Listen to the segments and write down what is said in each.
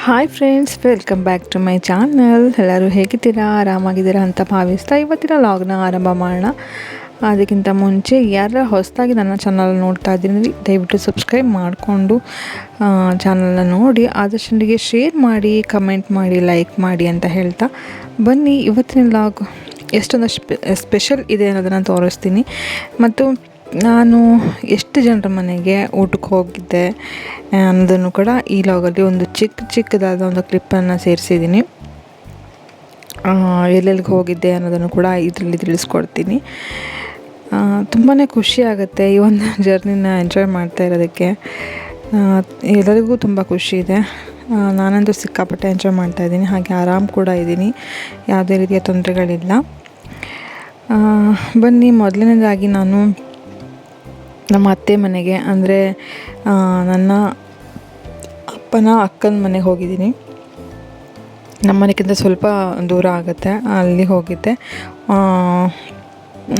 Hi friends, welcome back to my channel. ಎಲ್ಲರೂ ಹೇಗಿದ್ದೀರಾ? ಆರಾಮಾಗಿದ್ದೀರಾ ಅಂತ ಭಾವಿಸ್ತಾ ಇವತ್ತಿನ ಲಾಗ್ನ ಆರಂಭ ಮಾಡೋಣ. ಅದಕ್ಕಿಂತ ಮುಂಚೆ ಯಾರು ಹೊಸದಾಗಿ ನನ್ನ ಚಾನಲ್ ನೋಡ್ತಾ ಇದ್ದೀನಿ, ದಯವಿಟ್ಟು ಸಬ್ಸ್ಕ್ರೈಬ್ ಮಾಡಿಕೊಂಡು ಚಾನಲ್ನ ನೋಡಿ ಆದಷ್ಟೊಂದಿಗೆ ಶೇರ್ ಮಾಡಿ, ಕಮೆಂಟ್ ಮಾಡಿ, ಲೈಕ್ ಮಾಡಿ ಅಂತ ಹೇಳ್ತಾ ಬನ್ನಿ ಇವತ್ತಿನ ಲಾಗ್ ಎಷ್ಟೊಂದು ಸ್ಪೆಷಲ್ ಇದೆ ಅನ್ನೋದನ್ನು ತೋರಿಸ್ತೀನಿ. ಮತ್ತು ನಾನು ಎಷ್ಟು ಜನರ ಮನೆಗೆ ಊಟಕ್ಕೆ ಹೋಗಿದ್ದೆ ಅನ್ನೋದನ್ನು ಕೂಡ ಈ ಲಾಗಲ್ಲಿ ಒಂದು ಚಿಕ್ಕದಾದ ಒಂದು ಕ್ಲಿಪ್ಪನ್ನು ಸೇರಿಸಿದ್ದೀನಿ. ಎಲ್ಲೆಲ್ಲಿಗೆ ಹೋಗಿದ್ದೆ ಅನ್ನೋದನ್ನು ಕೂಡ ಇದರಲ್ಲಿ ತಿಳಿಸ್ಕೊಡ್ತೀನಿ. ತುಂಬಾ ಖುಷಿ ಆಗುತ್ತೆ ಈ ಒಂದು ಜರ್ನಿನ ಎಂಜಾಯ್ ಮಾಡ್ತಾ ಇರೋದಕ್ಕೆ. ಎಲ್ಲರಿಗೂ ತುಂಬ ಖುಷಿ ಇದೆ. ನಾನಂತೂ ಸಿಕ್ಕಾಪಟ್ಟೆ ಎಂಜಾಯ್ ಮಾಡ್ತಾಯಿದ್ದೀನಿ, ಹಾಗೆ ಆರಾಮ್ ಕೂಡ ಇದ್ದೀನಿ, ಯಾವುದೇ ರೀತಿಯ ತೊಂದರೆಗಳಿಲ್ಲ. ಬನ್ನಿ, ಮೊದಲನೇದಾಗಿ ನಾನು ನಮ್ಮ ಅತ್ತೆ ಮನೆಗೆ, ಅಂದರೆ ನನ್ನ ಅಪ್ಪನ ಅಕ್ಕನ ಮನೆಗೆ ಹೋಗಿದ್ದೀನಿ. ನಮ್ಮ ಮನೆಗಿಂತ ಸ್ವಲ್ಪ ದೂರ ಆಗುತ್ತೆ, ಅಲ್ಲಿ ಹೋಗಿದ್ದೆ.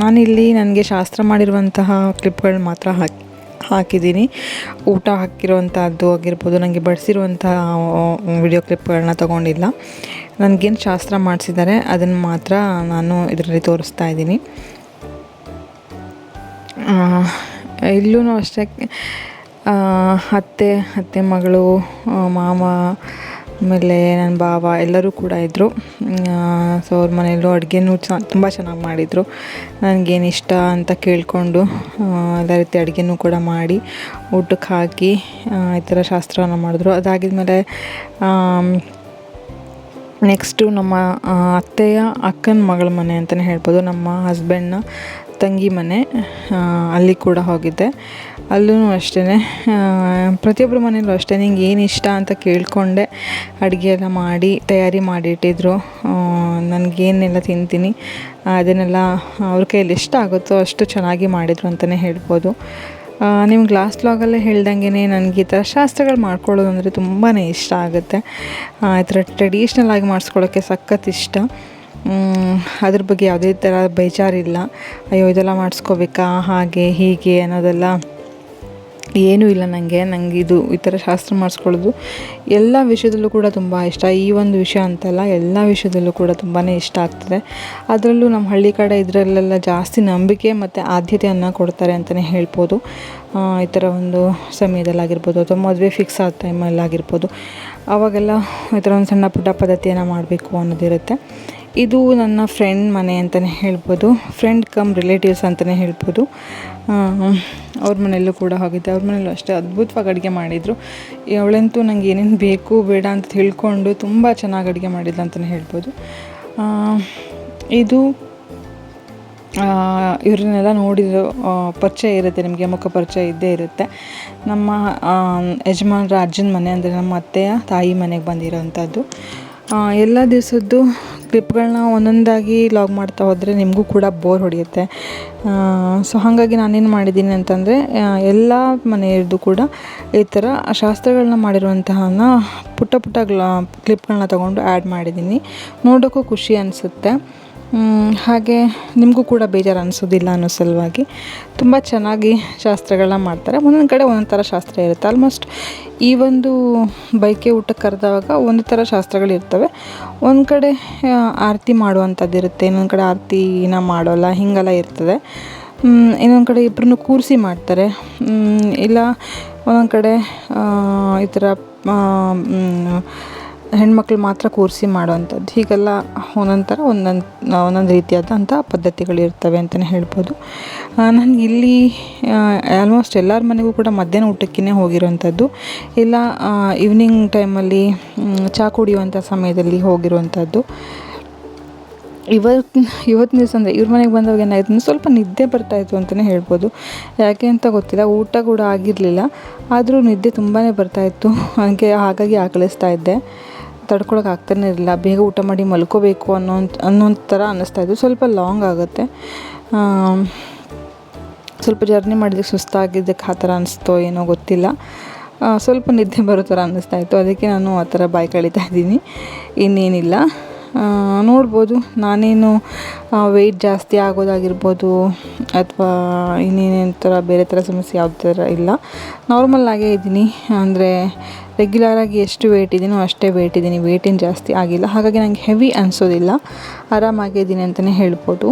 ನಾನಿಲ್ಲಿ ನನಗೆ ಶಾಸ್ತ್ರ ಮಾಡಿರುವಂತಹ ಕ್ಲಿಪ್ಗಳು ಮಾತ್ರ ಹಾಕಿದ್ದೀನಿ. ಊಟ ಹಾಕಿರುವಂಥದ್ದು ಆಗಿರ್ಬೋದು, ನನಗೆ ಬಡಿಸಿರುವಂಥ ವಿಡಿಯೋ ಕ್ಲಿಪ್ಗಳನ್ನ ತೊಗೊಂಡಿಲ್ಲ. ನನಗೇನು ಶಾಸ್ತ್ರ ಮಾಡಿಸಿದ್ದಾರೆ ಅದನ್ನು ಮಾತ್ರ ನಾನು ಇದರಲ್ಲಿ ತೋರಿಸ್ತಾ ಇದ್ದೀನಿ. ಇಲ್ಲೂ ಅಷ್ಟೇ ಅತ್ತೆ ಮಗಳು, ಮಾವ, ಆಮೇಲೆ ನನ್ನ ಭಾವ ಎಲ್ಲರೂ ಕೂಡ ಇದ್ದರು. ಸೊ ಅವ್ರ ಮನೆಯಲ್ಲೂ ಅಡುಗೆನೂ ತುಂಬ ಚೆನ್ನಾಗಿ ಮಾಡಿದರು. ನನಗೇನು ಇಷ್ಟ ಅಂತ ಕೇಳಿಕೊಂಡು ಎಲ್ಲ ರೀತಿ ಅಡುಗೆನೂ ಕೂಡ ಮಾಡಿ ಊಟಕ್ಕೆ ಹಾಕಿ ಈ ಥರ ಶಾಸ್ತ್ರವನ್ನು ಮಾಡಿದ್ರು. ಅದಾಗಿದ್ಮೇಲೆ ನೆಕ್ಸ್ಟು ನಮ್ಮ ಅತ್ತೆಯ ಅಕ್ಕನ ಮಗಳ ಮನೆ ಅಂತಲೇ ಹೇಳ್ಬೋದು, ನಮ್ಮ ಹಸ್ಬೆಂಡ್ನ ತಂಗಿ ಮನೆ, ಅಲ್ಲಿ ಕೂಡ ಹೋಗಿದ್ದೆ. ಅಲ್ಲೂ ಅಷ್ಟೇ ಪ್ರತಿಯೊಬ್ಬರ ಮನೆಯಲ್ಲೂ ಅಷ್ಟೇ ನಿಂಗೆ ಏನು ಇಷ್ಟ ಅಂತ ಕೇಳಿಕೊಂಡೆ ಅಡುಗೆ ಎಲ್ಲ ಮಾಡಿ ತಯಾರಿ ಮಾಡಿಟ್ಟಿದ್ರು. ನನಗೇನೆಲ್ಲ ತಿಂತೀನಿ ಅದನ್ನೆಲ್ಲ ಅವ್ರ ಕೈಯಲ್ಲಿ ಎಷ್ಟು ಆಗುತ್ತೋ ಅಷ್ಟು ಚೆನ್ನಾಗಿ ಮಾಡಿದರು ಅಂತಲೇ ಹೇಳ್ಬೋದು. ನಿಮ್ಗೆ ಲಾಸ್ಟ್ ಲಾಗಲ್ಲೇ ಹೇಳ್ದಂಗೆ ನನಗೆ ಈ ಥರ ಶಾಸ್ತ್ರಗಳು ಮಾಡ್ಕೊಳ್ಳೋದು ಅಂದರೆ ತುಂಬಾ ಇಷ್ಟ ಆಗುತ್ತೆ. ಈ ಥರ ಟ್ರೆಡಿಷ್ನಲ್ ಆಗಿ ಮಾಡಿಸ್ಕೊಳ್ಳೋಕ್ಕೆ ಸಖತ್ ಇಷ್ಟ. ಅದ್ರ ಬಗ್ಗೆ ಯಾವುದೇ ಥರ ಬೇಜಾರಿಲ್ಲ. ಅಯ್ಯೋ ಇದೆಲ್ಲ ಮಾಡಿಸ್ಕೋಬೇಕಾ, ಹಾಗೆ ಹೀಗೆ ಅನ್ನೋದೆಲ್ಲ ಏನೂ ಇಲ್ಲ. ನನಗೆ ಇದು ಈ ಥರ ಶಾಸ್ತ್ರ ಮಾಡಿಸ್ಕೊಳ್ಳೋದು ಎಲ್ಲ ವಿಷಯದಲ್ಲೂ ಕೂಡ ತುಂಬ ಇಷ್ಟ. ಈ ಒಂದು ವಿಷಯ ಅಂತಲ್ಲ, ಎಲ್ಲ ವಿಷಯದಲ್ಲೂ ಕೂಡ ತುಂಬಾ ಇಷ್ಟ ಆಗ್ತದೆ. ಅದರಲ್ಲೂ ನಮ್ಮ ಹಳ್ಳಿ ಕಡೆ ಇದರಲ್ಲೆಲ್ಲ ಜಾಸ್ತಿ ನಂಬಿಕೆ ಮತ್ತು ಆದ್ಯತೆಯನ್ನು ಕೊಡ್ತಾರೆ ಅಂತಲೇ ಹೇಳ್ಬೋದು. ಈ ಥರ ಒಂದು ಸಮಯದಲ್ಲಾಗಿರ್ಬೋದು ಅಥವಾ ಮದುವೆ ಫಿಕ್ಸ್ ಆದ ಟೈಮಲ್ಲಾಗಿರ್ಬೋದು, ಆವಾಗೆಲ್ಲ ಈ ಥರ ಒಂದು ಸಣ್ಣ ಪುಟ್ಟ ಪದ್ಧತಿಯನ್ನು ಮಾಡಬೇಕು ಅನ್ನೋದಿರುತ್ತೆ. ಇದು ನನ್ನ ಫ್ರೆಂಡ್ ಮನೆ ಅಂತಲೇ ಹೇಳ್ಬೋದು, ಫ್ರೆಂಡ್ ಕಮ್ ರಿಲೇಟಿವ್ಸ್ ಅಂತಲೇ ಹೇಳ್ಬೋದು. ಅವ್ರ ಮನೆಯಲ್ಲೂ ಕೂಡ ಹೋಗಿದ್ದೆ. ಅವ್ರ ಮನೆಯಲ್ಲೂ ಅಷ್ಟೇ ಅದ್ಭುತವಾಗಿ ಅಡುಗೆ ಮಾಡಿದರು. ಅವಳಂತೂ ನನಗೆ ಏನೇನು ಬೇಕು ಬೇಡ ಅಂತ ತಿಳ್ಕೊಂಡು ತುಂಬ ಚೆನ್ನಾಗಿ ಅಡುಗೆ ಮಾಡಿದ್ಲು ಅಂತಲೇ ಹೇಳ್ಬೋದು. ಇದು ಇವ್ರನ್ನೆಲ್ಲ ನೋಡಿರೋ ಪರಿಚಯ ಇರುತ್ತೆ ನಿಮಗೆ, ಮುಖ ಪರಿಚಯ ಇದ್ದೇ ಇರುತ್ತೆ. ನಮ್ಮ ಯಜಮಾನ್ರ ಅಜ್ಜನ ಮನೆ, ಅಂದರೆ ನಮ್ಮ ಅತ್ತೆಯ ತಾಯಿ ಮನೆಗೆ ಬಂದಿರೋವಂಥದ್ದು. ಎಲ್ಲ ದಿವಸದ್ದು ಕ್ಲಿಪ್ಗಳನ್ನ ಒಂದೊಂದಾಗಿ ಲಾಗ್ ಮಾಡ್ತಾ ಹೋದರೆ ನಿಮಗೂ ಕೂಡ ಬೋರ್ ಹೊಡೆಯುತ್ತೆ. ಸೊ ಹಾಗಾಗಿ ನಾನೇನು ಮಾಡಿದ್ದೀನಿ ಅಂತಂದರೆ ಎಲ್ಲ ಮನೆಯದ್ದು ಕೂಡ ಈ ಥರ ಶಾಸ್ತ್ರಗಳನ್ನ ಮಾಡಿರುವಂತಹ ಪುಟ್ಟ ಕ್ಲಿಪ್ಗಳನ್ನ ತೊಗೊಂಡು ಆ್ಯಡ್ ಮಾಡಿದ್ದೀನಿ. ನೋಡೋಕ್ಕೂ ಖುಷಿ ಅನಿಸುತ್ತೆ, ಹಾಗೆ ನಿಮಗೂ ಕೂಡ ಬೇಜಾರು ಅನಿಸೋದಿಲ್ಲ ಅನ್ನೋ ಸಲುವಾಗಿ ತುಂಬ ಚೆನ್ನಾಗಿ ಶಾಸ್ತ್ರಗಳನ್ನ ಮಾಡ್ತಾರೆ. ಒಂದೊಂದು ಕಡೆ ಒಂದೊಂದು ಥರ ಶಾಸ್ತ್ರ ಇರುತ್ತೆ. ಆಲ್ಮೋಸ್ಟ್ ಈ ಒಂದು ಬೈಕೆ ಊಟಕ್ಕೆ ಕರೆದಾಗ ಒಂದು ಥರ ಶಾಸ್ತ್ರಗಳಿರ್ತವೆ. ಒಂದು ಕಡೆ ಆರತಿ ಮಾಡುವಂಥದ್ದು ಇರುತ್ತೆ, ಇನ್ನೊಂದು ಕಡೆ ಆರತಿನ ಮಾಡೋಲ್ಲ, ಹೀಗೆಲ್ಲ ಇರ್ತದೆ. ಇನ್ನೊಂದು ಕಡೆ ಇಬ್ಬರನ್ನು ಕೂರಿಸಿ ಮಾಡ್ತಾರೆ, ಇಲ್ಲ ಒಂದೊಂದು ಕಡೆ ಈ ಥರ ಹೆಣ್ಮಕ್ಳು ಮಾತ್ರ ಕೂರಿಸಿ ಮಾಡೋವಂಥದ್ದು. ಹೀಗೆಲ್ಲ ಒಂದೊಂದು ಥರ ಒಂದೊಂದು ರೀತಿಯಾದಂಥ ಪದ್ಧತಿಗಳಿರ್ತವೆ ಅಂತಲೇ ಹೇಳ್ಬೋದು. ನನಗೆ ಇಲ್ಲಿ ಆಲ್ಮೋಸ್ಟ್ ಎಲ್ಲರ ಮನೆಗೂ ಕೂಡ ಮಧ್ಯಾಹ್ನ ಊಟಕ್ಕೇ ಹೋಗಿರೋವಂಥದ್ದು, ಇಲ್ಲ ಈವ್ನಿಂಗ್ ಟೈಮಲ್ಲಿ ಚಹಾ ಕುಡಿಯುವಂಥ ಸಮಯದಲ್ಲಿ ಹೋಗಿರುವಂಥದ್ದು. ಇವತ್ತಿನ ದಿವಸ ಅಂದರೆ ಇವ್ರ ಮನೆಗೆ ಬಂದಾಗ ಏನಾಯಿತು, ಸ್ವಲ್ಪ ನಿದ್ದೆ ಬರ್ತಾಯಿತ್ತು ಅಂತಲೇ ಹೇಳ್ಬೋದು. ಯಾಕೆ ಅಂತ ಗೊತ್ತಿಲ್ಲ, ಊಟ ಕೂಡ ಆಗಿರಲಿಲ್ಲ, ಆದರೂ ನಿದ್ದೆ ತುಂಬಾ ಬರ್ತಾಯಿತ್ತು. ಹಾಗಾಗಿ ಆಕಳಿಸ್ತಾ ಇದ್ದೆ, ತಡ್ಕೊಳಕ್ಕೆ ಆಗ್ತಾನೆ ಇರಲಿಲ್ಲ. ಬೇಗ ಊಟ ಮಾಡಿ ಮಲ್ಕೋಬೇಕು ಅನ್ನೋಂಥ ಥರ ಅನ್ನಿಸ್ತಾಯಿತ್ತು. ಸ್ವಲ್ಪ ಲಾಂಗ್ ಆಗುತ್ತೆ, ಸ್ವಲ್ಪ ಜರ್ನಿ ಮಾಡಿದ್ದಕ್ಕೆ ಸುಸ್ತಾಗಿದ್ದಕ್ಕೆ ಆ ಥರ ಅನಿಸ್ತೋ ಏನೋ ಗೊತ್ತಿಲ್ಲ. ಸ್ವಲ್ಪ ನಿದ್ದೆ ಬರೋ ಥರ ಅನ್ನಿಸ್ತಾಯಿತ್ತು, ಅದಕ್ಕೆ ನಾನು ಆ ಥರ ಬಾಯಿ ಕಳೀತಾ ಇದ್ದೀನಿ, ಇನ್ನೇನಿಲ್ಲ. ನೋಡ್ಬೋದು. ನಾನೇನು ವೆಯ್ಟ್ ಜಾಸ್ತಿ ಆಗೋದಾಗಿರ್ಬೋದು ಅಥವಾ ಇನ್ನೇನೇನು ಥರ ಬೇರೆ ಥರ ಸಮಸ್ಯೆ ಯಾವ ಥರ ಇಲ್ಲ, ನಾರ್ಮಲ್ಲಾಗೇ ಇದ್ದೀನಿ. ಅಂದರೆ ರೆಗ್ಯುಲರಾಗಿ ಎಷ್ಟು ವೆಯ್ಟ್ ಇದ್ದೀನೋ ಅಷ್ಟೇ ವೆಯ್ಟ್ ಇದ್ದೀನಿ, ವೆಯ್ಟ್ ಏನು ಜಾಸ್ತಿ ಆಗಿಲ್ಲ. ಹಾಗಾಗಿ ನನಗೆ ಹೆವಿ ಅನಿಸೋದಿಲ್ಲ, ಆರಾಮಾಗಿದ್ದೀನಿ ಅಂತಲೇ ಹೇಳ್ಬೋದು.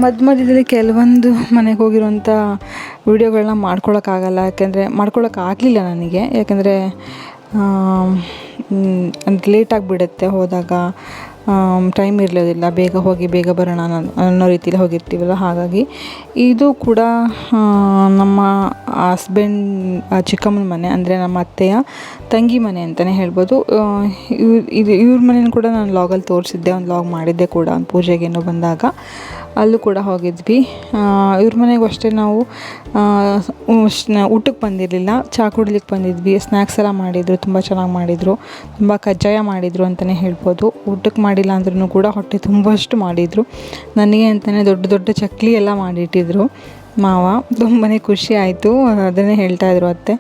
ಮಧ್ಯದಲ್ಲಿ ಕೆಲವೊಂದು ಮನೆಗೆ ಹೋಗಿರೋಂಥ ವೀಡಿಯೋಗಳನ್ನ ಮಾಡ್ಕೊಳಕ್ಕಾಗಲ್ಲ, ಮಾಡ್ಕೊಳಕ್ಕಾಗಲಿಲ್ಲ ನನಗೆ. ಯಾಕೆಂದರೆ ಲೇಟಾಗಿಬಿಡುತ್ತೆ ಹೋದಾಗ, ಟೈಮ್ ಇರಲಿಲ್ಲ, ಬೇಗ ಹೋಗಿ ಬೇಗ ಬರೋಣ ಅನ್ನೋ ರೀತಿಯಲ್ಲಿ ಹೋಗಿರ್ತೀವಲ್ಲ. ಹಾಗಾಗಿ ಇದು ಕೂಡ ನಮ್ಮ ಹಸ್ಬೆಂಡ್ ಚಿಕ್ಕಮ್ಮನ ಮನೆ, ಅಂದರೆ ನಮ್ಮ ಅತ್ತೆಯ ತಂಗಿ ಮನೆ ಅಂತಲೇ ಹೇಳ್ಬೋದು. ಇವ್ರ ಮನೇನ ಕೂಡ ನಾನು ಲಾಗಲ್ಲಿ ತೋರಿಸಿದ್ದೆ, ಒಂದು ಲಾಗ್ ಮಾಡಿದ್ದೆ ಕೂಡ, ಒಂದು ಪೂಜೆಗೇನೋ ಬಂದಾಗ ಅಲ್ಲೂ ಕೂಡ ಹೋಗಿದ್ವಿ. ಇವ್ರ ಮನೆಗೂ ಅಷ್ಟೇ ನಾವು ಊಟಕ್ಕೆ ಬಂದಿರಲಿಲ್ಲ, ಚಹಾ ಕುಡಿಲಿಕ್ಕೆ ಬಂದಿದ್ವಿ. ಸ್ನ್ಯಾಕ್ಸ್ ಎಲ್ಲ ಮಾಡಿದರು, ತುಂಬ ಚೆನ್ನಾಗಿ ಮಾಡಿದರು, ತುಂಬ ಕಜ್ಜಾಯ ಮಾಡಿದರು ಅಂತಲೇ ಹೇಳ್ಬೋದು. ಊಟಕ್ಕೆ ಮಾಡಿಲ್ಲ ಅಂದ್ರೂ ಕೂಡ ಹೊಟ್ಟೆ ತುಂಬಷ್ಟು ಮಾಡಿದರು. ನನಗೆ ಅಂತಲೇ ದೊಡ್ಡ ದೊಡ್ಡ ಚಕ್ಲಿ ಎಲ್ಲ ಮಾಡಿಟ್ಟಿದ್ರು ಮಾವ. ತುಂಬಾ ಖುಷಿ ಆಯಿತು. ಅದನ್ನೇ ಹೇಳ್ತಾಯಿದ್ರು ಅತ್ತೆ,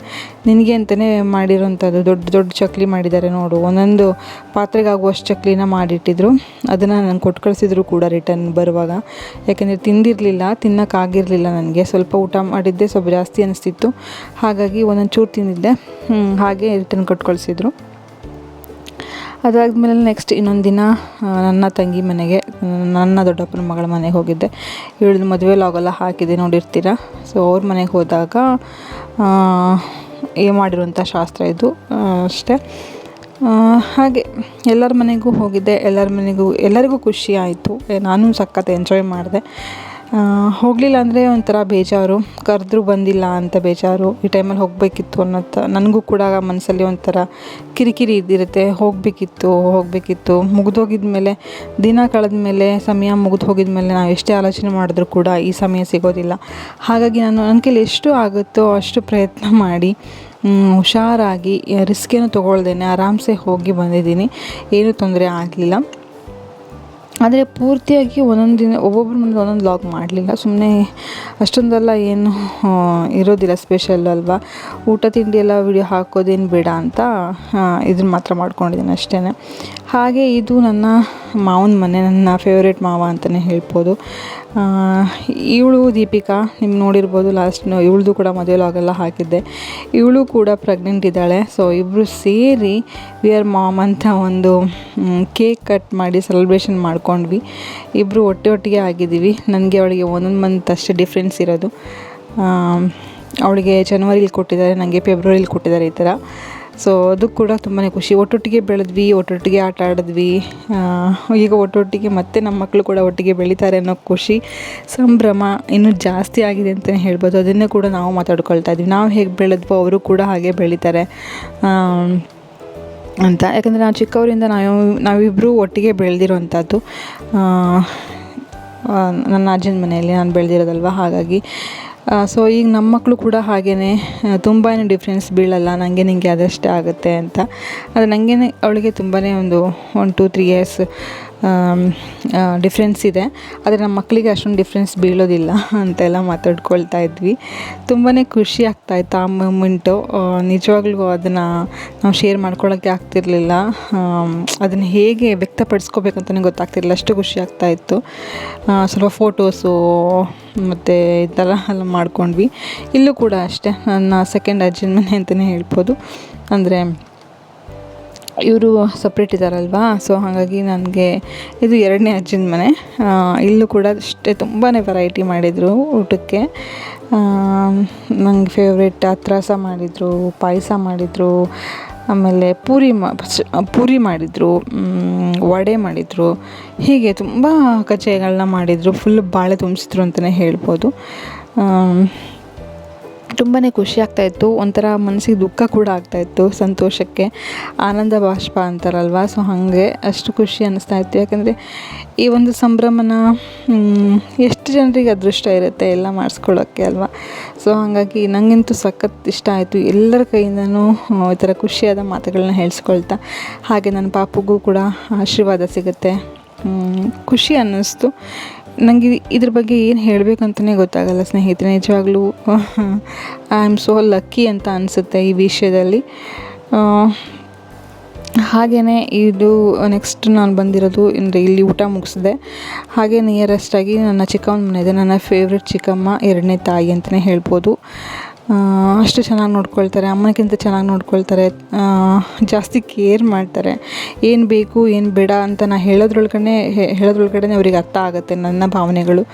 ನಿನಗೆ ಅಂತಲೇ ಮಾಡಿರೋಂಥದ್ದು ದೊಡ್ಡ ದೊಡ್ಡ ಚಕ್ಲಿ ಮಾಡಿದ್ದಾರೆ ನೋಡು, ಒಂದೊಂದು ಪಾತ್ರೆಗೆ ಆಗುವಷ್ಟು ಚಕ್ಲಿನ ಮಾಡಿಟ್ಟಿದ್ರು. ಅದನ್ನು ನಾನು ಕೊಟ್ಟು ಕಳಿಸಿದ್ರು ಕೂಡ ರಿಟರ್ನ್ ಬರುವಾಗ. ಯಾಕೆಂದರೆ ತಿನ್ನೋಕ್ಕಾಗಿರಲಿಲ್ಲ ನನಗೆ. ಸ್ವಲ್ಪ ಊಟ ಮಾಡಿದ್ದೆ, ಸ್ವಲ್ಪ ಜಾಸ್ತಿ ಅನಿಸ್ತಿತ್ತು, ಹಾಗಾಗಿ ಒಂದೊಂದು ಚೂರು ತಿಂದಿದ್ದೆ. ಹಾಗೆ ರಿಟರ್ನ್ ಕೊಟ್ಟು ಕಳಿಸಿದ್ರು. ಅದಾದಮೇಲೆ ನೆಕ್ಸ್ಟ್ ಇನ್ನೊಂದು ದಿನ ನನ್ನ ತಂಗಿ ಮನೆಗೆ, ನನ್ನ ದೊಡ್ಡಪ್ಪನ ಮಗಳ ಮನೆಗೆ ಹೋಗಿದ್ದೆ. ಇವಳದು ಮದುವೆ ಲಾಗೆಲ್ಲ ಹಾಕಿದೆ, ನೋಡಿರ್ತೀರ. ಸೊ ಅವ್ರ ಮನೆಗೆ ಹೋದಾಗ ಮಾಡಿರುವಂಥ ಶಾಸ್ತ್ರ ಇದು ಅಷ್ಟೇ. ಹಾಗೆ ಎಲ್ಲರ ಮನೆಗೂ ಹೋಗಿದ್ದೆ, ಎಲ್ಲರಿಗೂ ಖುಷಿ ಆಯಿತು. ನಾನು ಸಖತ್ ಎಂಜಾಯ್ ಮಾಡಿದೆ. ಹೋಗಲಿಲ್ಲ ಅಂದರೆ ಒಂಥರ ಬೇಜಾರು, ಕರೆದ್ರೂ ಬಂದಿಲ್ಲ ಅಂತ ಬೇಜಾರು. ಈ ಟೈಮಲ್ಲಿ ಹೋಗಬೇಕಿತ್ತು ಅನ್ನೋ ನನಗೂ ಕೂಡ ಮನಸ್ಸಲ್ಲಿ ಒಂಥರ ಕಿರಿಕಿರಿ ಇದ್ದಿರುತ್ತೆ. ಹೋಗಬೇಕಿತ್ತು ಮುಗಿದೋಗಿದ ಮೇಲೆ, ದಿನ ಕಳೆದ ಮೇಲೆ, ಸಮಯ ಮುಗಿದು ಹೋಗಿದ ಮೇಲೆ ನಾವು ಎಷ್ಟೇ ಆಲೋಚನೆ ಮಾಡಿದ್ರೂ ಕೂಡ ಈ ಸಮಯ ಸಿಗೋದಿಲ್ಲ. ಹಾಗಾಗಿ ನನ್ನ ಕೈಲಿ ಎಷ್ಟು ಆಗುತ್ತೋ ಅಷ್ಟು ಪ್ರಯತ್ನ ಮಾಡಿ ಹುಷಾರಾಗಿ ರಿಸ್ಕೇನು ತೊಗೊಳ್ದೇನೆ ಆರಾಮ್ಸೆ ಹೋಗಿ ಬಂದಿದ್ದೀನಿ. ಏನೂ ತೊಂದರೆ ಆಗಲಿಲ್ಲ. ಆದರೆ ಪೂರ್ತಿಯಾಗಿ ಒಂದೊಂದು ದಿನ ಒಬ್ಬೊಬ್ಬರ ಮುಂದೆ ಒಂದೊಂದು ಲಾಗ್ ಮಾಡಲಿಲ್ಲ. ಸುಮ್ಮನೆ ಅಷ್ಟೊಂದೆಲ್ಲ ಏನು ಇರೋದಿಲ್ಲ, ಸ್ಪೆಷಲ್ ಅಲ್ವಾ, ಊಟ ತಿಂಡಿ ಎಲ್ಲ ವಿಡಿಯೋ ಹಾಕೋದೇನು ಬೇಡ ಅಂತ ಇದನ್ನು ಮಾತ್ರ ಮಾಡ್ಕೊಂಡಿದ್ದೀನಿ ಅಷ್ಟೇ. ಹಾಗೆ ಇದು ನನ್ನ ಮಾವನ ಮನೆ, ನನ್ನ ಫೇವ್ರೇಟ್ ಮಾವ ಅಂತಲೇ ಹೇಳ್ಬೋದು. ಇವಳು ದೀಪಿಕಾ, ನಿಮ್ಗೆ ನೋಡಿರ್ಬೋದು ಲಾಸ್ಟ್, ಇವಳದು ಕೂಡ ಮದುವೆ ಲಾಗೆಲ್ಲ ಹಾಕಿದ್ದೆ. ಇವಳು ಕೂಡ ಪ್ರೆಗ್ನೆಂಟ್ ಇದ್ದಾಳೆ. ಸೊ ಇಬ್ಬರು ಸೇರಿ ವಿಯರ್ ಮಾಮ್ ಅಂತ ಒಂದು ಕೇಕ್ ಕಟ್ ಮಾಡಿ ಸೆಲೆಬ್ರೇಷನ್ ಮಾಡ್ಕೊಂಡ್ವಿ. ಇಬ್ಬರು ಒಟ್ಟಿಗೆ ಆಗಿದ್ದೀವಿ. ನನಗೆ ಅವಳಿಗೆ 1 ಮಂತ್ ಅಷ್ಟೇ ಡಿಫ್ರೆನ್ಸ್ ಇರೋದು. ಅವಳಿಗೆ ಜನವರಿಲಿ ಕೊಟ್ಟಿದ್ದಾರೆ, ನನಗೆ ಫೆಬ್ರವರಿಲಿ ಕೊಟ್ಟಿದ್ದಾರೆ, ಈ ಥರ. ಸೊ ಅದು ಕೂಡ ತುಂಬಾ ಖುಷಿ. ಒಟ್ಟೊಟ್ಟಿಗೆ ಬೆಳೆದ್ವಿ, ಒಟ್ಟೊಟ್ಟಿಗೆ ಆಟ ಆಡಿದ್ವಿ. ಈಗ ಒಟ್ಟೊಟ್ಟಿಗೆ ಮತ್ತೆ ನಮ್ಮ ಮಕ್ಕಳು ಕೂಡ ಒಟ್ಟಿಗೆ ಬೆಳೀತಾರೆ ಅನ್ನೋ ಖುಷಿ, ಸಂಭ್ರಮ ಇನ್ನೂ ಜಾಸ್ತಿ ಆಗಿದೆ ಅಂತಲೇ ಹೇಳ್ಬೋದು. ಅದನ್ನೇ ಕೂಡ ನಾವು ಮಾತಾಡ್ಕೊಳ್ತಾ ಇದ್ವಿ, ನಾವು ಹೇಗೆ ಬೆಳೆದ್ವೋ ಅವರು ಕೂಡ ಹಾಗೆ ಬೆಳೀತಾರೆ ಅಂತ. ಯಾಕಂದರೆ ನಾವು ಚಿಕ್ಕವರಿಂದ ನಾವಿಬ್ಬರೂ ಒಟ್ಟಿಗೆ ಬೆಳೆದಿರೋವಂಥದ್ದು. ನನ್ನ ಅಜ್ಜನ ಮನೆಯಲ್ಲಿ ನಾನು ಬೆಳೆದಿರೋದಲ್ವ, ಹಾಗಾಗಿ ಸೊ ಈಗ ನಮ್ಮ ಮಕ್ಕಳು ಕೂಡ ಹಾಗೇ ತುಂಬಾ ಡಿಫ್ರೆನ್ಸ್ ಬೀಳಲ್ಲ, ನನಗೆ ನಿಂಗೆ ಅದಷ್ಟೇ ಆಗುತ್ತೆ ಅಂತ. ಅದು ನನಗೆ ಅವಳಿಗೆ ತುಂಬಾ ಒಂದು 1-2-3 ಇಯರ್ಸ್ ಡಿಫ್ರೆನ್ಸ್ ಇದೆ. ಆದರೆ ನಮ್ಮ ಮಕ್ಕಳಿಗೆ ಅಷ್ಟೊಂದು ಡಿಫ್ರೆನ್ಸ್ ಬೀಳೋದಿಲ್ಲ ಅಂತೆಲ್ಲ ಮಾತಾಡ್ಕೊಳ್ತಾ ಇದ್ವಿ. ತುಂಬಾ ಖುಷಿ ಆಗ್ತಾಯಿತ್ತು ಆ ಮೂಮೆಂಟು. ನಿಜವಾಗ್ಲೂ ಅದನ್ನು ನಾವು ಶೇರ್ ಮಾಡ್ಕೊಳ್ಳೋಕ್ಕೆ ಆಗ್ತಿರಲಿಲ್ಲ, ಅದನ್ನು ಹೇಗೆ ವ್ಯಕ್ತಪಡಿಸ್ಕೋಬೇಕು ಅಂತಲೇ ಗೊತ್ತಾಗ್ತಿರಲಿಲ್ಲ, ಅಷ್ಟು ಖುಷಿ ಆಗ್ತಾಯಿತ್ತು. ಸ್ವಲ್ಪ ಫೋಟೋಸು ಮತ್ತು ಈ ಥರ ಎಲ್ಲ ಮಾಡ್ಕೊಂಡ್ವಿ. ಇಲ್ಲೂ ಕೂಡ ಅಷ್ಟೇ, ನನ್ನ ಸೆಕೆಂಡ್ ಅಜ್ಜನ ಮನೆ ಅಂತಲೇ ಹೇಳ್ಬೋದು. ಅಂದರೆ ಇವರು ಸಪ್ರೇಟ್ ಇದ್ದಾರಲ್ವಾ, ಸೊ ಹಾಗಾಗಿ ನನಗೆ ಇದು 2ನೇ ಅಜ್ಜನ ಮನೆ. ಇಲ್ಲೂ ಕೂಡ ಅಷ್ಟೇ ತುಂಬಾ ವೆರೈಟಿ ಮಾಡಿದರು ಊಟಕ್ಕೆ. ನನಗೆ ಫೇವ್ರೇಟ್ ಅತ್ರಾಸ ಮಾಡಿದರು, ಪಾಯಸ ಮಾಡಿದರು, ಆಮೇಲೆ ಪೂರಿ ಮಾಡಿದರು, ವಡೆ ಮಾಡಿದರು, ಹೀಗೆ ತುಂಬ ಕಜ್ಜಾಯಗಳನ್ನ ಮಾಡಿದರು. ಫುಲ್ ಬಾಳೆ ತುಂಬಿಸಿದ್ರು ಅಂತಲೇ ಹೇಳ್ಬೋದು. ತುಂಬಾ ಖುಷಿ ಆಗ್ತಾಯಿತ್ತು, ಒಂಥರ ಮನಸ್ಸಿಗೆ ದುಃಖ ಕೂಡ ಆಗ್ತಾಯಿತ್ತು, ಸಂತೋಷಕ್ಕೆ ಆನಂದ ಬಾಷ್ಪ ಅಂತಾರಲ್ವ, ಸೊ ಹಾಗೆ ಅಷ್ಟು ಖುಷಿ ಅನ್ನಿಸ್ತಾಯಿತ್ತು. ಯಾಕಂದರೆ ಈ ಒಂದು ಸಂಭ್ರಮನ ಎಷ್ಟು ಜನರಿಗೆ ಅದೃಷ್ಟ ಇರುತ್ತೆ ಎಲ್ಲ ಮಾಡಿಸ್ಕೊಳ್ಳೋಕ್ಕೆ ಅಲ್ವಾ. ಸೊ ಹಾಗಾಗಿ ನನಗಂತೂ ಸಖತ್ ಇಷ್ಟ ಆಯಿತು. ಎಲ್ಲರ ಕೈಯಿಂದನೂ ಈ ಥರ ಖುಷಿಯಾದ ಮಾತುಗಳನ್ನ ಹೇಳಿಸ್ಕೊಳ್ತಾ, ಹಾಗೆ ನನ್ನ ಪಾಪುಗೂ ಕೂಡ ಆಶೀರ್ವಾದ ಸಿಗುತ್ತೆ, ಖುಷಿ ಅನ್ನಿಸ್ತು. ನನಗೆ ಇದ್ರ ಬಗ್ಗೆ ಏನು ಹೇಳಬೇಕಂತಲೇ ಗೊತ್ತಾಗಲ್ಲ ಸ್ನೇಹಿತರೆ. ನಿಜವಾಗ್ಲೂ ಐ ಆಮ್ ಸೋ ಲಕ್ಕಿ ಅಂತ ಅನಿಸುತ್ತೆ ಈ ವಿಷಯದಲ್ಲಿ. ಹಾಗೆಯೇ ಇದು ನೆಕ್ಸ್ಟ್ ನಾನು ಬಂದಿರೋದು ಅಂದರೆ ಇಲ್ಲಿ ಊಟ ಮುಗಿಸಿದೆ. ಹಾಗೆ ನಿಯರೆಸ್ಟಾಗಿ ನನ್ನ ಚಿಕ್ಕಮ್ಮನ ಮನೆ ಇದೆ. ನನ್ನ ಫೇವ್ರೆಟ್ ಚಿಕ್ಕಮ್ಮ, ಎರಡನೇ ತಾಯಿ ಅಂತಲೇ ಹೇಳ್ಬೋದು. ಅಷ್ಟು ಚೆನ್ನಾಗಿ ನೋಡ್ಕೊಳ್ತಾರೆ, ಅಮ್ಮನಿಗಿಂತ ಚೆನ್ನಾಗಿ ನೋಡ್ಕೊಳ್ತಾರೆ, ಜಾಸ್ತಿ ಕೇರ್ ಮಾಡ್ತಾರೆ. ಏನು ಬೇಕು ಏನು ಬೇಡ ಅಂತ ನಾನು ಹೇಳೋದ್ರೊಳಗಡೆ ಅವ್ರಿಗೆ ಅರ್ಥ ಆಗುತ್ತೆ ನನ್ನ ಭಾವನೆಗಳು.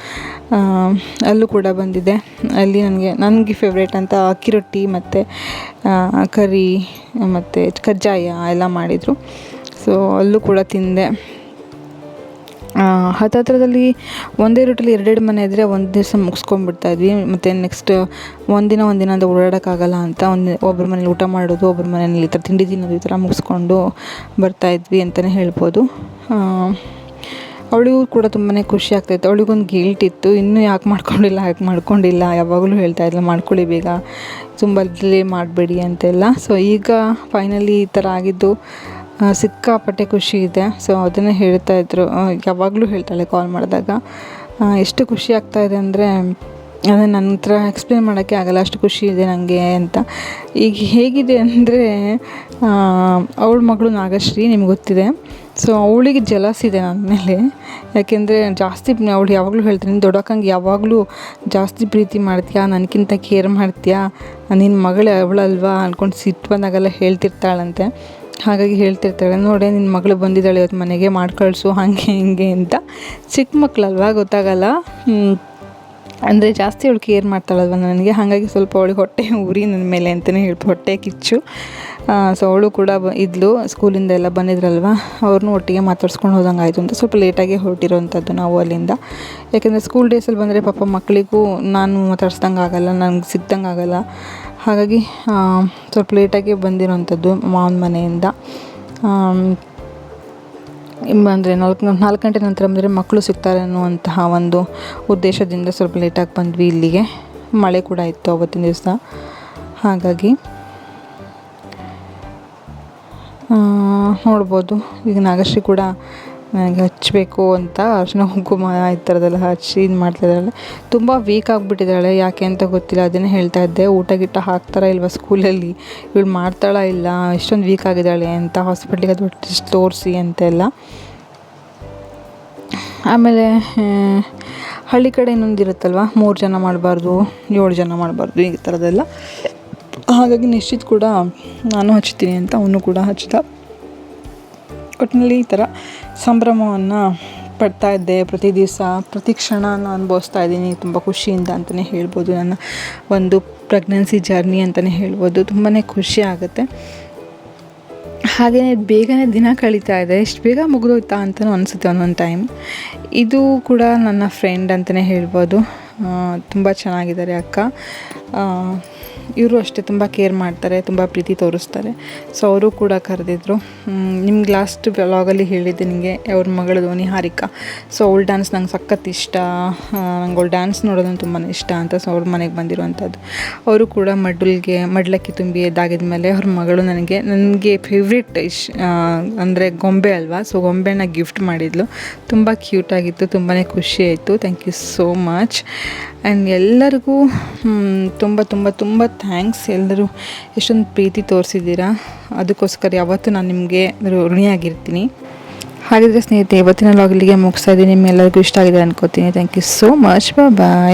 ಅಲ್ಲೂ ಕೂಡ ಬಂದಿದ್ದೆ. ಅಲ್ಲಿ ನನಗೆ ಫೇವ್ರೇಟ್ ಅಂತ ಅಕ್ಕಿ ರೊಟ್ಟಿ ಮತ್ತು ಕರಿ ಮತ್ತು ಕಜ್ಜಾಯ ಎಲ್ಲ ಮಾಡಿದರು. ಸೊ ಅಲ್ಲೂ ಕೂಡ ತಿಂದೆ. ಹತ್ರದಲ್ಲಿ ಒಂದೇ ರೂಟಲ್ಲಿ ಎರಡೆರಡು ಮನೆ ಇದ್ದರೆ ಒಂದು ದಿವಸ ಮುಗಿಸ್ಕೊಂಡ್ಬಿಡ್ತಾಯಿದ್ವಿ. ಮತ್ತು ನೆಕ್ಸ್ಟ್ ಒಂದಿನ ಅಂತ ಓಡಾಡೋಕ್ಕಾಗಲ್ಲ ಅಂತ ಒಬ್ಬರ ಮನೇಲಿ ಊಟ ಮಾಡೋದು, ಒಬ್ಬರ ಮನೇಲಿ ಈ ಥರ ತಿಂಡಿ ತಿನ್ನೋದು, ಈ ಥರ ಮುಗಿಸ್ಕೊಂಡು ಬರ್ತಾಯಿದ್ವಿ ಅಂತಲೇ ಹೇಳ್ಬೋದು. ಅವಳಿಗೂ ಕೂಡ ತುಂಬಾ ಖುಷಿ ಆಗ್ತಾಯಿತ್ತು. ಅವಳಿಗೊಂದು ಗಿಲ್ಟ್ ಇತ್ತು, ಇನ್ನೂ ಯಾಕೆ ಮಾಡ್ಕೊಂಡಿಲ್ಲ ಯಾವಾಗಲೂ ಹೇಳ್ತಾಯಿದ್ಲು ಮಾಡ್ಕೊಳ್ಳಿ ಬೇಗ, ತುಂಬ ಡಿಲೇ ಮಾಡಬೇಡಿ ಅಂತೆಲ್ಲ. ಸೊ ಈಗ ಫೈನಲಿ ಈ ಥರ ಆಗಿದ್ದು ಸಿಕ್ಕಾಪಟ್ಟೆ ಖುಷಿ ಇದೆ. ಸೊ ಅದನ್ನೇ ಹೇಳ್ತಾಯಿದ್ರು, ಯಾವಾಗಲೂ ಹೇಳ್ತಾಳೆ ಕಾಲ್ ಮಾಡಿದಾಗ. ಎಷ್ಟು ಖುಷಿ ಆಗ್ತಾಯಿದೆ ಅಂದರೆ ಅದೇ ನನ್ನ ಹತ್ರ ಎಕ್ಸ್ಪ್ಲೇನ್ ಮಾಡೋಕ್ಕೆ ಆಗಲ್ಲ, ಅಷ್ಟು ಖುಷಿ ಇದೆ ನನಗೆ ಅಂತ. ಈಗ ಹೇಗಿದೆ ಅಂದರೆ ಅವಳ ಮಗಳು ನಾಗಶ್ರೀ, ನಿಮ್ಗೆ ಗೊತ್ತಿದೆ. ಸೊ ಅವಳಿಗೆ ಜಲಸ್ ಇದೆ ನನ್ನ ಮೇಲೆ. ಯಾಕೆಂದರೆ ಜಾಸ್ತಿ ಅವಳು ಯಾವಾಗಲೂ ಹೇಳ್ತೀನಿ, ದೊಡ್ಡಕ್ಕಂಗೆ ಯಾವಾಗಲೂ ಜಾಸ್ತಿ ಪ್ರೀತಿ ಮಾಡ್ತೀಯಾ, ನನಗಿಂತ ಕೇರ್ ಮಾಡ್ತೀಯಾ, ನಿನ್ನ ಮಗಳು ಅವಳಲ್ವಾ ಅಂದ್ಕೊಂಡು ಸಿಟ್ಟು ಬಂದಾಗೆಲ್ಲ ಹೇಳ್ತಿರ್ತಾಳಂತೆ. ಹಾಗಾಗಿ ಹೇಳ್ತಿರ್ತಾಳೆ, ನೋಡಿ ನಿನ್ನ ಮಗಳು ಬಂದಿದ್ದಾಳೆ ಇವತ್ತು ಮನೆಗೆ, ಮಾಡಿ ಕಳಿಸು ಹಾಗೆ ಹಿಂಗೆ ಅಂತ. ಚಿಕ್ಕ ಮಕ್ಕಳಲ್ವ ಗೊತ್ತಾಗಲ್ಲ, ಅಂದರೆ ಜಾಸ್ತಿ ಅವಳು ಕೇರ್ ಮಾಡ್ತಾಳಲ್ವ ನನಗೆ. ಹಾಗಾಗಿ ಸ್ವಲ್ಪ ಅವಳಿಗೆ ಹೊಟ್ಟೆ ಉರಿ ನನ್ನ ಮೇಲೆ ಅಂತಲೇ ಹೇಳ್ಬೋದು, ಹೊಟ್ಟೆ ಕಿಚ್ಚು. ಸೊ ಅವಳು ಕೂಡ ಇದ್ಲು, ಸ್ಕೂಲಿಂದ ಎಲ್ಲ ಬಂದಿದ್ರಲ್ವ, ಅವ್ರನ್ನೂ ಒಟ್ಟಿಗೆ ಮಾತಾಡ್ಸ್ಕೊಂಡು ಹೋದಂಗೆ ಆಯಿತು ಅಂತ ಸ್ವಲ್ಪ ಲೇಟಾಗಿ ಹೊರಟಿರೋವಂಥದ್ದು ನಾವು ಅಲ್ಲಿಂದ. ಯಾಕೆಂದರೆ ಸ್ಕೂಲ್ ಡೇಸಲ್ಲಿ ಬಂದರೆ ಪಾಪ ಮಕ್ಕಳಿಗೂ ನಾನು ಮಾತಾಡ್ಸ್ದಂಗೆ ಆಗಲ್ಲ, ನನಗೆ ಸಿಗ್ದಂಗೆ ಆಗಲ್ಲ. ಹಾಗಾಗಿ ಸ್ವಲ್ಪ ಲೇಟಾಗಿ ಬಂದಿರೋವಂಥದ್ದು ಮಾವನ ಮನೆಯಿಂದ. ಅಂದರೆ 4 ಗಂಟೆ ನಂತರ ಬಂದರೆ ಮಕ್ಕಳು ಸಿಗ್ತಾರೆ ಅನ್ನುವಂತಹ ಒಂದು ಉದ್ದೇಶದಿಂದ ಸ್ವಲ್ಪ ಲೇಟಾಗಿ ಬಂದ್ವಿ ಇಲ್ಲಿಗೆ. ಮಳೆ ಕೂಡ ಇತ್ತು ಅವತ್ತಿನ ದಿವಸ. ಹಾಗಾಗಿ ನೋಡ್ಬೋದು, ಈಗ ನಾಗಶ್ರೀ ಕೂಡ ನನಗೆ ಹಚ್ಚಬೇಕು ಅಂತ ಅರಿಶಿನ ಕುಂಕುಮ ಈ ಥರದ್ದೆಲ್ಲ ಹಚ್ಚಿ ಇದು ಮಾಡ್ತಿದ್ದಾಳೆ. ತುಂಬ ವೀಕ್ ಆಗಿಬಿಟ್ಟಿದ್ದಾಳೆ, ಯಾಕೆ ಅಂತ ಗೊತ್ತಿಲ್ಲ. ಅದನ್ನೇ ಹೇಳ್ತಾ ಇದ್ದೆ, ಊಟ ಹಾಕ್ತಾರಾ ಇಲ್ವಾ ಸ್ಕೂಲಲ್ಲಿ, ಇವಳು ಮಾಡ್ತಾಳಾ ಇಲ್ಲ, ಇಷ್ಟೊಂದು ವೀಕ್ ಆಗಿದ್ದಾಳೆ ಅಂತ, ಹಾಸ್ಪಿಟ್ಲಿಗೆ ಅದು ತೋರಿಸಿ ಅಂತೆಲ್ಲ. ಆಮೇಲೆ ಹಳ್ಳಿ ಕಡೆ ಇನ್ನೊಂದಿರುತ್ತಲ್ವ, 3 ಜನ ಮಾಡಬಾರ್ದು, 7 ಜನ ಮಾಡಬಾರ್ದು, ಈ ಥರದ್ದೆಲ್ಲ. ಹಾಗಾಗಿ ನಿಶ್ಚಿತ್ ಕೂಡ ನಾನು ಹಚ್ತೀನಿ ಅಂತ ಅವನು ಕೂಡ ಹಚ್ಚಿದ. ಒಟ್ಟಿನಲ್ಲಿ ಈ ಥರ ಸಂಭ್ರಮವನ್ನು ಪಡ್ತಾ ಇದ್ದೆ. ಪ್ರತಿ ದಿವಸ ಪ್ರತಿ ಕ್ಷಣನ ಅನುಭವಿಸ್ತಾ ಇದ್ದೀನಿ ತುಂಬ ಖುಷಿಯಿಂದ ಅಂತಲೇ ಹೇಳ್ಬೋದು. ನನ್ನ ಒಂದು ಪ್ರೆಗ್ನೆನ್ಸಿ ಜರ್ನಿ ಅಂತಲೇ ಹೇಳ್ಬೋದು. ತುಂಬಾ ಖುಷಿ ಆಗುತ್ತೆ. ಹಾಗೆಯೇ ಬೇಗನೆ ದಿನ ಕಳೀತಾ ಇದೆ, ಎಷ್ಟು ಬೇಗ ಮುಗಿದೋಯ್ತಾ ಅಂತಲೂ ಅನಿಸುತ್ತೆ ಒಂದೊಂದು ಟೈಮ್. ಇದು ಕೂಡ ನನ್ನ ಫ್ರೆಂಡ್ ಅಂತಲೇ ಹೇಳ್ಬೋದು. ತುಂಬ ಚೆನ್ನಾಗಿದ್ದಾರೆ ಅಕ್ಕ. ಇವರು ಅಷ್ಟೇ ತುಂಬ ಕೇರ್ ಮಾಡ್ತಾರೆ, ತುಂಬ ಪ್ರೀತಿ ತೋರಿಸ್ತಾರೆ. ಸೊ ಅವರು ಕೂಡ ಕರೆದಿದ್ರು. ನಿಮ್ಗೆ ಲಾಸ್ಟ್ ವ್ಲಾಗಲ್ಲಿ ಹೇಳಿದ್ದೆ ನಿಮಗೆ ಅವ್ರ ಮಗಳದು ನಿಹಾರಿಕಾ. ಸೊ ಅವಳ ಡ್ಯಾನ್ಸ್ ನಂಗೆ ಸಖತ್ ಇಷ್ಟ, ನಂಗೆ ಅವಳು ಡ್ಯಾನ್ಸ್ ನೋಡೋದು ತುಂಬಾ ಇಷ್ಟ ಅಂತ. ಸೊ ಅವ್ರ ಮನೆಗೆ ಬಂದಿರುವಂಥದ್ದು. ಅವರು ಕೂಡ ಮಡ್ಲಕ್ಕಿ ತುಂಬಿ ಎದ್ದಾಗಿದ ಮೇಲೆ ಅವ್ರ ಮಗಳು ನನಗೆ ಫೇವ್ರೇಟ್ ಅಂದರೆ ಗೊಂಬೆ ಅಲ್ವಾ. ಸೊ ಗೊಂಬೆನ ಗಿಫ್ಟ್ ಮಾಡಿದ್ಲು. ತುಂಬ ಕ್ಯೂಟಾಗಿತ್ತು, ತುಂಬಾ ಖುಷಿ ಆಯಿತು. Thank you so much. And ಎಲ್ಲರಿಗೂ ತುಂಬ ಥ್ಯಾಂಕ್ಸ್. ಎಲ್ಲರೂ ಎಷ್ಟೊಂದು ಪ್ರೀತಿ ತೋರಿಸಿದ್ದೀರಾ, ಅದಕ್ಕೋಸ್ಕರ ಯಾವತ್ತೂ ನಾನು ನಿಮಗೆ ಋಣಿಯಾಗಿರ್ತೀನಿ. ಹಾಗಿದ್ರೆ ಸ್ನೇಹಿತರೆ, ಇವತ್ತಿನ ವ್ಲಾಗ್ ಇಲ್ಲಿಗೆ ಮುಗಿಸ್ತಾ ಇದ್ದೀನಿ. ನಿಮ್ಮೆಲ್ಲರಿಗೂ ಇಷ್ಟ ಆಗಿದೆ ಅನ್ಕೋತೀನಿ. Thank you so much. Bye.